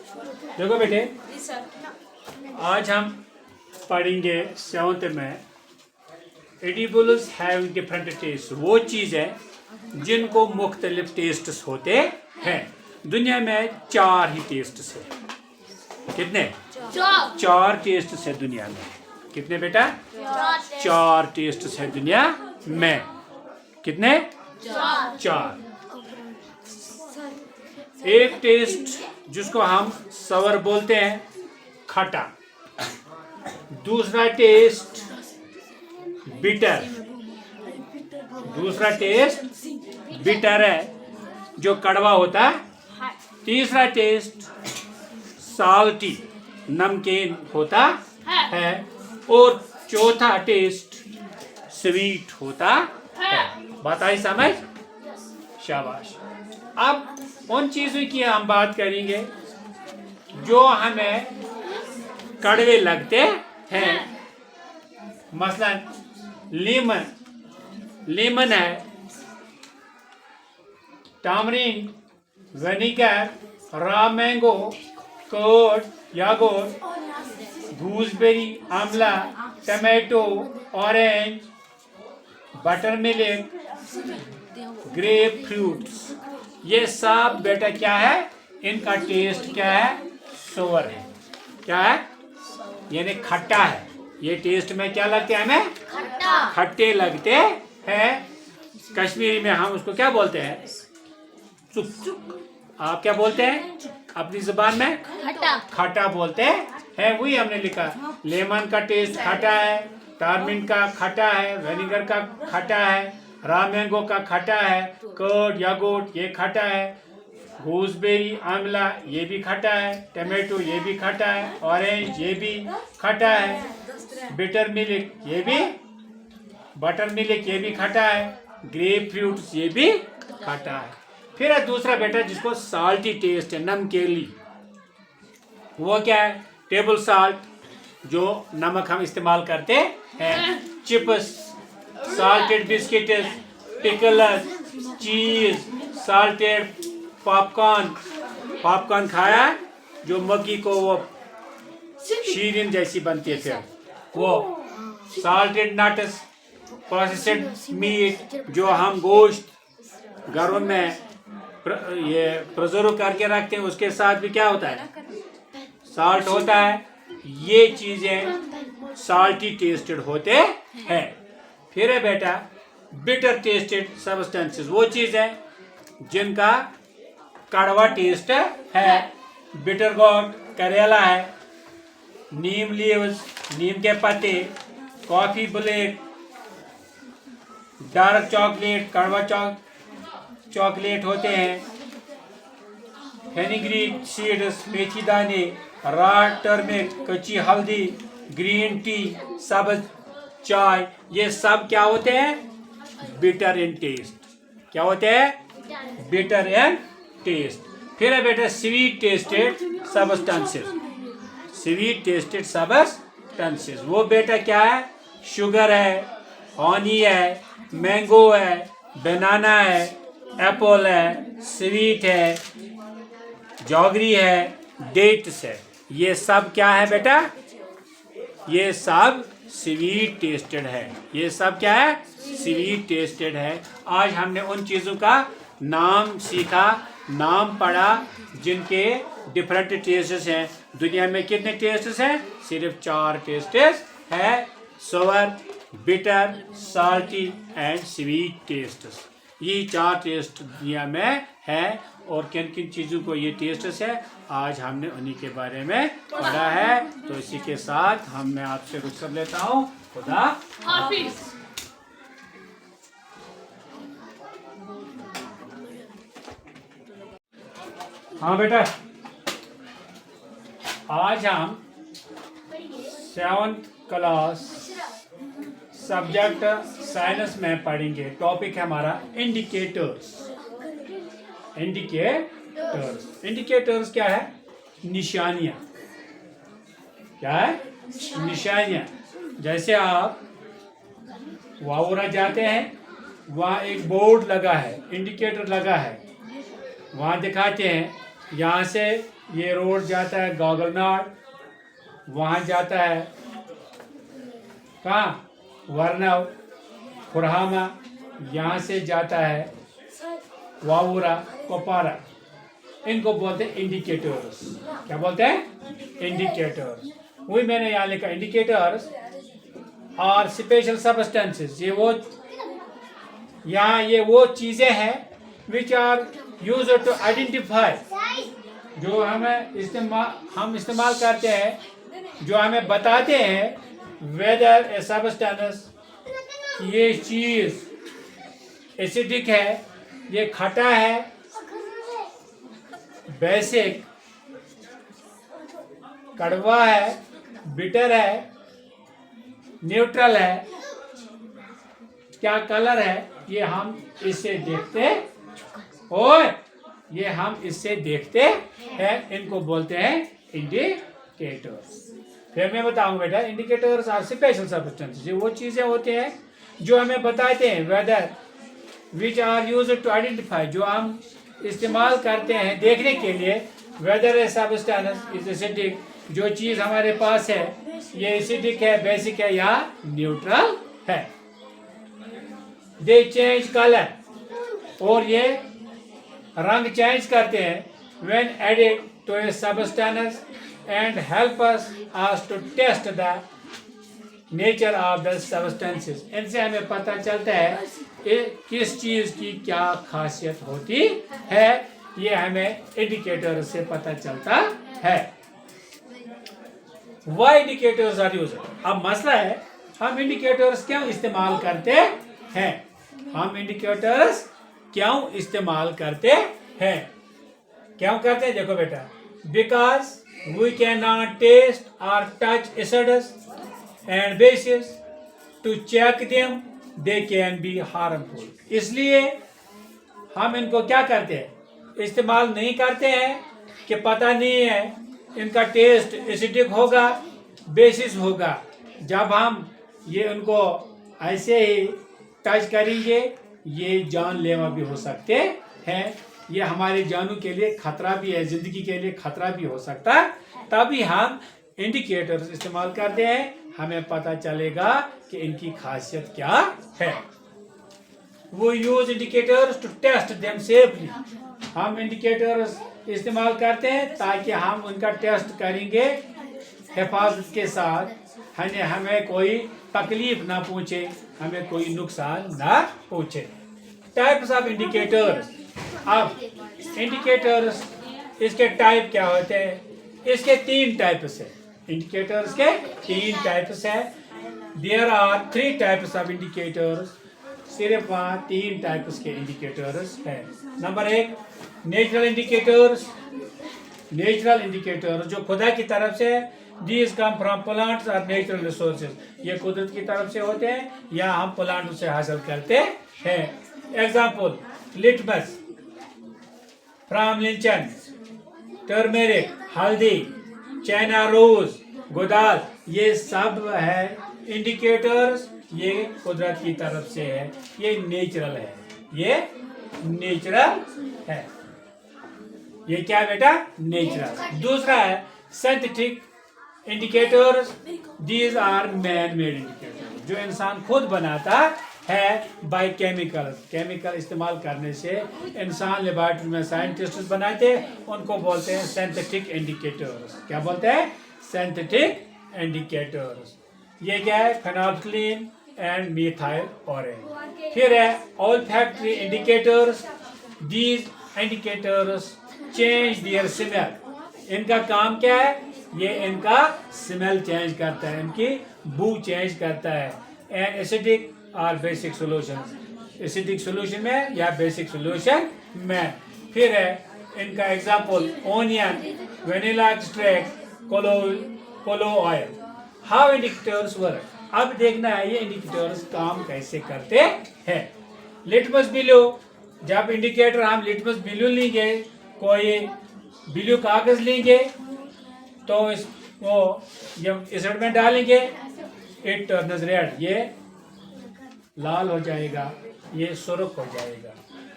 देखो बेटे, आज हम पढ़ेंगे 7th में एडिबल्स हैव डिफरेंट टेस्ट। वो चीज़ है जिनको मुख्तलिफ टेस्ट्स होते हैं। दुनिया में 4 ही टेस्ट्स है। कितने? 4 टेस्ट्स है दुनिया में। कितने बेटा? 4 टेस्ट्स है दुनिया में। कितने? 4। एक टेस्ट जिसको हम सवर बोलते हैं, खट्टा। दूसरा टेस्ट बिटर। दूसरा टेस्ट बिटर है जो कड़वा होता है। तीसरा टेस्ट साल्टी, नमकीन होता है। और चौथा टेस्ट स्वीट होता है। बात आई समझ? शाबाश। अब उन चीज़ों की हम बात करेंगे जो हमें कड़वे लगते हैं। मसलन लेमन है, tamarind, vinegar, raw mango, curd, yoghurt, gooseberry, amla, tomato, orange, buttermilk, grapefruits. ये सब बेटा क्या है? इनका टेस्ट क्या है? सोवर है। क्या है? यानी खट्टा है। ये टेस्ट में क्या लगते हैं हमें? खट्टे लगते हैं। कश्मीरी में हम उसको क्या बोलते हैं? चुक। आप क्या बोलते हैं अपनी जुबान में? खट्टा बोलते हैं। वही हमने लिखा। लेमन का टेस्ट खट्टा है, टारमिन का खट्टा है, विनेगर का खट्टा है, रॉ मैंगो का खट्टा है, कर्ड, यागुर्ट ये खट्टा है, गूसबेरी, आंवला ये भी खट्टा है, टमाटो ये भी खट्टा है, ऑरेंज ये भी खट्टा है, बिटर मिल्क ये भी, बटर मिल्क ये भी खट्टा है, ग्रेप फ्रूट्स ये भी खट्टा है। फिर है दूसरा बेटा जिसको साल्टी टेस्ट है, नमकीली। वो क्या है? टेबल साल्ट, जो नमक हम इस्तेमाल करते हैं। चिप्स, साल्टेड बिस्किट्स, पिकल्स, चीज, साल्टेड पॉपकॉर्न खाया जो मक्की को वो शीरीन जैसी बनती है। फिर वो साल्टेड नट्स, प्रोसेस्ड मीट, जो हम गोश्त घरों में ये प्रिजर्व करके रखते हैं, उसके साथ भी क्या होता है? साल्ट होता है। ये चीजें साल्टी टेस्टेड होते हैं। फिर है बेटा बिटर टेस्टेड सब्सटेंसेस। वो चीज है जिनका कड़वा टेस्ट है। बिटर गोट, करेला है, नीम लीव्स, नीम के पत्ते, कॉफी ब्लैक, डार्क चॉकलेट, कड़वा चॉकलेट होते हैं, फेनिग्रीक सीड्स, मेथी दाने, रॉ टर्मरिक, कच्ची हल्दी, ग्रीन टी, सब्ज चाय, ये सब क्या होते हैं? Bitter in taste. क्या होते हैं? Bitter in taste. फिर है बेटा sweet tasted substances. Sweet tasted substances वो बेटा क्या है? शुगर है, हनी है, मैंगो है, बनाना है, एप्पल है, स्वीट है, जॉगरी है, डेट्स है। ये सब क्या है बेटा? ये सब स्वीट टेस्टेड है। ये सब क्या है? स्वीट टेस्टेड है। आज हमने उन चीज़ों का नाम सीखा, नाम पढ़ा जिनके डिफरेंट टेस्ट्स हैं। दुनिया में कितने टेस्ट्स हैं? सिर्फ 4 टेस्ट्स है। Sour, bitter, salty and sweet tastes. ये 4 टेस्ट दुनिया में है। और किन किन चीज़ों को ये टेस्ट्स है, आज हमने उन्हीं के बारे में पढ़ा है। तो इसी के साथ मैं आपसे रुखसत लेता हूँ। खुदा हाफिज। हाँ बेटा, आज हम 7th क्लास सब्जेक्ट साइंस में पढ़ेंगे। टॉपिक है हमारा इंडिकेटर्स। इंडिकेटर्स क्या है? निशानियां। क्या है? निशानियां। जैसे आप वावरा जाते हैं, वहाँ एक बोर्ड लगा है, इंडिकेटर लगा है, वहाँ दिखाते हैं यहाँ से ये रोड जाता है गॉगलनाड, वहाँ जाता है कहाँ, वर्नव, फुरहामा, यहाँ से जाता है वावुरा, कोपारा। इनको बोलते हैं इंडिकेटर्स। क्या बोलते हैं? इंडिकेटर्स। वही मैंने यहाँ लिखा, इंडिकेटर्स और स्पेशल सब्सटेंसेस। ये वो चीजें हैं which are use to identify, जो हम इस्तेमाल करते हैं, जो हमें बताते हैं वेदर ए सब्सटेंस, ये चीज एसिडिक है, ये खट्टा है, बेसिक, कड़वा है, बिटर है, न्यूट्रल है, क्या कलर है, ये हम इससे देखते हैं। इनको बोलते हैं इंडिकेटर्स। फिर मैं बताऊंगा बेटा, इंडिकेटर्स आर स्पेशल सब्सटेंसेस। ये वो चीजें होते हैं जो हमें बताते हैं whether which are use to identify, जो हम इस्तेमाल करते हैं देखने के लिए, whether a substance is acidic, जो चीज हमारे पास है ये एसिडिक है, बेसिक है या न्यूट्रल है। दे चेंज कलर, और ये रंग चेंज करते हैं when added to a substance and help us to test the nature of the substances. इनसे हमें पता चलता है किस चीज की क्या खासियत होती है, ये हमें इंडिकेटर से पता चलता है। Why indicators are used. अब मसला है, हम इंडिकेटर्स क्यों इस्तेमाल करते हैं? हम इंडिकेटर्स क्यों इस्तेमाल करते हैं? क्यों करते हैं? देखो बेटा, because we cannot test और touch acids and bases to check them, they can be harmful. इसलिए हम इनको क्या करते हैं? इस्तेमाल नहीं करते हैं कि पता नहीं है इनका टेस्ट एसिडिक होगा, बेसिस होगा। जब हम ये उनको ऐसे ही टच करेंगे, ये जानलेवा भी हो सकते हैं, ये हमारे जानों के लिए खतरा भी है, जिंदगी के लिए खतरा भी हो सकता है। तभी हम इंडिकेटर्स इस्तेमाल करते हैं, हमें पता चलेगा कि इनकी खासियत क्या है। वो use indicators to test them safely. हम इंडिकेटर्स इस्तेमाल करते हैं ताकि हम उनका टेस्ट करेंगे हिफाजत के साथ, हमें कोई तकलीफ ना पहुंचे, हमें कोई नुकसान ना पहुंचे। Types of indicators. अब इंडिकेटर्स, इसके टाइप क्या होते हैं? इसके 3 टाइप्स है। इंडिकेटर्स के 3 टाइप्स है। There are 3 types of indicators. सिर्फ 3 टाइप्स के इंडिकेटर्स है। Number 1, natural indicators. Natural indicator जो खुदा की तरफ से, दीज कम फ्रॉम प्लांट्स और नेचुरल रिसोर्सेज। ये कुदरत की तरफ से होते हैं या हम प्लांट से हासिल करते हैं। एग्जाम्पल, लिटमस फ्रॉम लिंचन, टर्मेरिक हल्दी, चाइना रोज, गोदाल, ये सब है इंडिकेटर्स। ये कुदरत की तरफ से है, ये नेचुरल है, ये नेचुरल है। ये क्या बेटा? नेचुरल। दूसरा है synthetic indicators. These are man made indicators, जो इंसान खुद बनाता है बाय केमिकल इस्तेमाल करने से इंसान लेबोरेटरी में साइंटिस्ट बनाते हैं, उनको बोलते हैं सिंथेटिक इंडिकेटर्स। क्या बोलते हैं? Synthetic indicators. ये क्या है? Phenolphthalein and methyl orange. फिर है olfactory indicators. These indicators change their smell. इनका काम क्या है? ये इनका स्मेल चेंज करता है, इनकी बू चेंज करता है। एंड एसिडिक और बेसिक सोल्यूशन, एसिडिक सोल्यूशन में या बेसिक सोल्यूशन में। फिर है इनका एग्जाम्पल ओनियन, वेनिला एक्सट्रैक्ट, कोलो ऑयल। How indicators work. अब देखना है ये इंडिकेटर्स काम कैसे करते हैं। लिटमस ब्लू, जब इंडिकेटर हम लिटमस ब्लू लेंगे, कोई ब्लू कागज लेंगे तो इसको जब एसिड में डालेंगे, इट टर्न्स रेड, ये लाल हो जाएगा, ये सुर्ख हो जाएगा।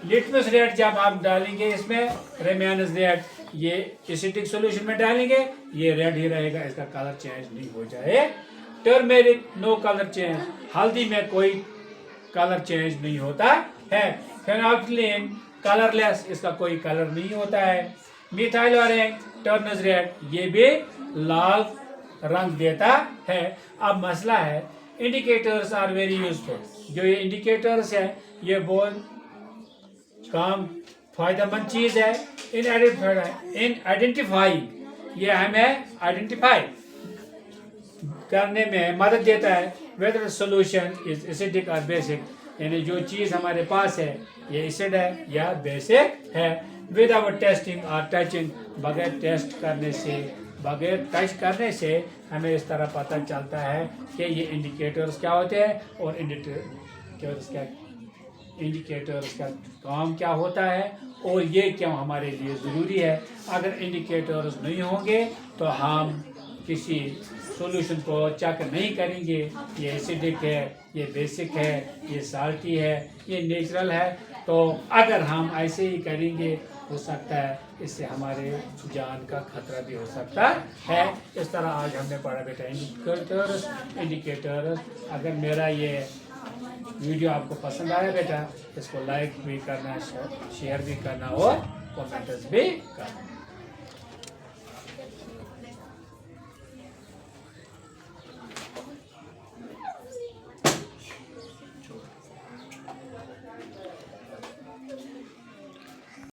लिटमस रेड जब आप डालेंगे इसमें, रिमेन्स रेड, ये एसिडिक सॉल्यूशन में डालेंगे, ये रेड ही रहेगा, इसका कलर चेंज नहीं हो जाए। टर्मेरिक नो कलर चेंज, हल्दी में कोई कलर चेंज नहीं होता है। फेनोल्फथालीन कलरलेस, इसका कोई कलर नहीं होता है। मिथाइल ऑरेंज टर्न्स रेड, ये भी लाल रंग देता है। अब मसला है, इंडिकेटर्स आर वेरी यूजफुल। जो ये इंडिकेटर्स है ये बहुत काम फायदेमंद चीज है। इन आइडेंटिफाइंग, ये हमें आइडेंटिफाई करने में मदद देता है वेदर सोल्यूशन इज एसिडिक और बेसिक, यानी जो चीज हमारे पास है ये एसिड है या बेसिक है। विदाउट टेस्टिंग और टचिंग, बगैर टेस्ट करने से, बगैर टच करने से हमें इस तरह पता चलता है कि ये इंडिकेटर्स क्या होते हैं और इंडिकेटर्स का काम क्या होता है और ये क्यों हमारे लिए ज़रूरी है। अगर इंडिकेटर्स नहीं होंगे तो हम किसी सॉल्यूशन को चेक नहीं करेंगे, ये एसिडिक है, ये बेसिक है, ये साल्टी है, ये नेचुरल है। तो अगर हम ऐसे ही करेंगे हो सकता है इससे हमारे जान का खतरा भी हो सकता है। इस तरह आज हमने पढ़ा बेटा इंडिकेटर्स। अगर मेरा ये वीडियो आपको पसंद आया बेटा, इसको लाइक भी करना, शेयर भी करना और कमेंट्स भी करना।